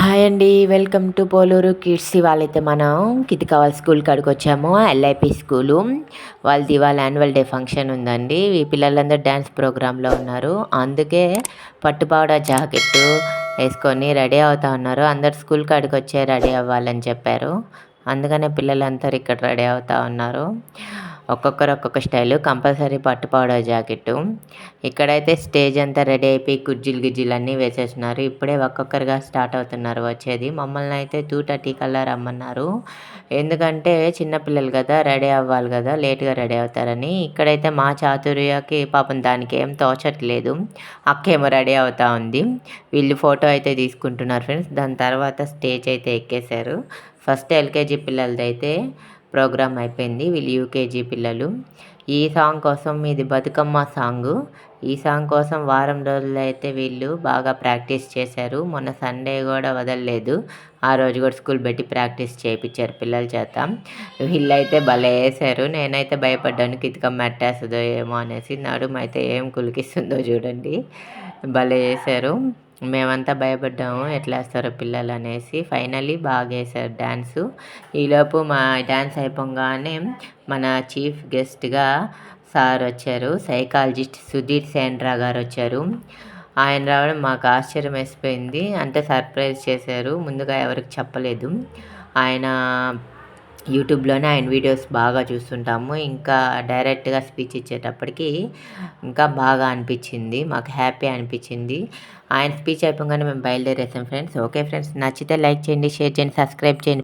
Hi అండి. Welcome to Poluru kids. ఇవాళైతే మనం కితికవాల్ స్కూల్ కాడికి వచ్చాము. LIP school. వాళ్ళది ఇవాళ యాన్యువల్ డే ఫంక్షన్ ఉందండి. ఈ పిల్లలందరూ డ్యాన్స్ ప్రోగ్రాంలో ఉన్నారు. అందుకే పట్టుపావడ జాకెట్టు వేసుకొని రెడీ అవుతా ఉన్నారు. అందరు స్కూల్ కాడికి వచ్చే రెడీ అవ్వాలని చెప్పారు. అందుకనే పిల్లలందరూ ఇక్కడ రెడీ అవుతా ఉన్నారు. ఒక్కొక్కరు ఒక్కొక్క స్టైలు. కంపల్సరీ పట్టుపావడ జాకెట్టు. ఇక్కడైతే స్టేజ్ అంతా రెడీ అయిపోయి కుర్జీలు గిజ్జీలు అన్నీ వేసేసినారు. ఇప్పుడే ఒక్కొక్కరుగా స్టార్ట్ అవుతున్నారు వచ్చేది. మమ్మల్ని అయితే 2:30 కల్లా రమ్మన్నారు. ఎందుకంటే చిన్నపిల్లలు కదా, రెడీ అవ్వాలి కదా, లేట్గా రెడీ అవుతారని. ఇక్కడైతే మా చాతుర్యకి పాపం దానికి ఏం తోచట్లేదు. అక్కేమో రెడీ అవుతా ఉంది. వీళ్ళు ఫోటో అయితే తీసుకుంటున్నారు ఫ్రెండ్స్. దాని తర్వాత స్టేజ్ అయితే ఎక్కేశారు. ఫస్ట్ ఎల్కేజీ పిల్లలదైతే ప్రోగ్రామ్ అయిపోయింది. వీళ్ళు యూకేజీ పిల్లలు. ఈ సాంగ్ కోసం, ఇది బతుకమ్మ సాంగు. ఈ సాంగ్ కోసం వారం రోజులు అయితే వీళ్ళు బాగా ప్రాక్టీస్ చేశారు. మొన్న సండే కూడా వదలలేదు. ఆ రోజు కూడా స్కూల్ పెట్టి ప్రాక్టీస్ చేయించారు పిల్లల చేత. వీళ్ళైతే భలే వేశారు. నేనైతే భయపడ్డాను కితికమ్మ ఎట్టేస్తుందో ఏమో అనేసి. నడుము అయితే ఏం కులికిస్తుందో చూడండి. భలే వేశారు. మేమంతా భయపడ్డాము ఎట్లా వేస్తారో పిల్లలు అనేసి. ఫైనల్లీ బాగా వేశారు డ్యాన్సు. ఈలోపు మా డ్యాన్స్ అయిపోగానే మన చీఫ్ గెస్ట్గా సార్ వచ్చారు. సైకాలజిస్ట్ సుధీర్ సేండ్రా గారు వచ్చారు. ఆయన రావడం మాకు ఆశ్చర్యం వేసిపోయింది. అంటే సర్ప్రైజ్ చేశారు. ముందుగా ఎవరికి చెప్పలేదు. ఆయన యూట్యూబ్లోనే ఆయన వీడియోస్ బాగా చూస్తుంటాము. ఇంకా డైరెక్ట్గా స్పీచ్ ఇచ్చేటప్పటికి ఇంకా బాగా అనిపించింది. మాకు హ్యాపీ అనిపించింది. ఆయన స్పీచ్ అయిపోగానే మేము బయలుదేరేసాం ఫ్రెండ్స్. ఓకే ఫ్రెండ్స్, నచ్చితే లైక్ చేయండి, షేర్ చేయండి, సబ్స్క్రైబ్ చేయండి.